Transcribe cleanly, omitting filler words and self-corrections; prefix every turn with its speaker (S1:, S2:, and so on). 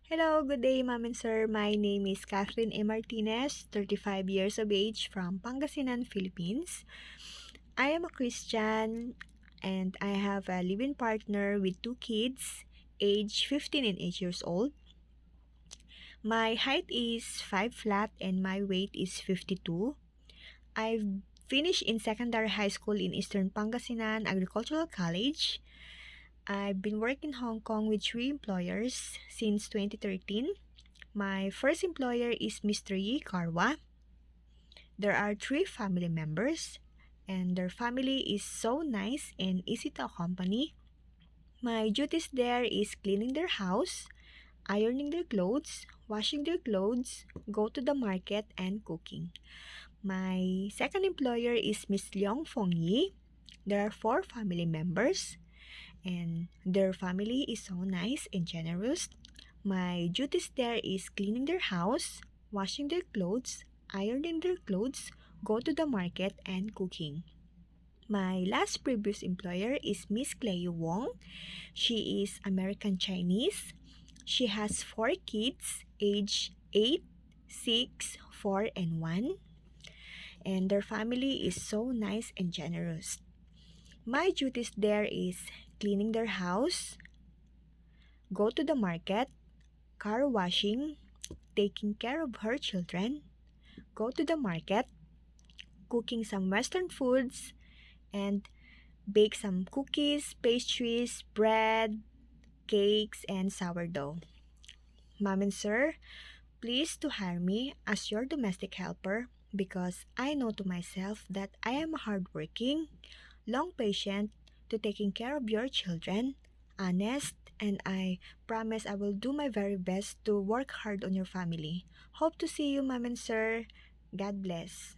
S1: Hello, good day, ma'am and sir. My name is Catherine A. Martinez, 35 years of age from Pangasinan, Philippines. I am a Christian and I have a living partner with two kids, age 15 and 8 years old. My height is 5 flat and my weight is 52. I've finished in secondary high school in Eastern Pangasinan Agricultural College. I've been working in Hong Kong with three employers since 2013. My first employer is Mr. Yi Karwa. There are three family members, and their family is so nice and easy to accompany. My duties there is cleaning their house, ironing their clothes, washing their clothes, go to the market, and cooking. My second employer is Miss Leong Fong Yi. There are four family members, and their family is so nice and generous. My duties there is cleaning their house, washing their clothes, ironing their clothes, go to the market, and cooking. My last previous employer is Miss Cleo Wong. She is American Chinese. She has four kids, age 8, 6, 4, and 1. And their family is so nice and generous. My duties there is cleaning their house, go to the market, car washing, taking care of her children, go to the market, cooking some Western foods, and bake some cookies, pastries, bread, cakes, and sourdough. Mom and sir, please to hire me as your domestic helper because I know to myself that I am hardworking, long patient to taking care of your children, honest, and I promise I will do my very best to work hard on your family. Hope to see you, mom and sir. God bless.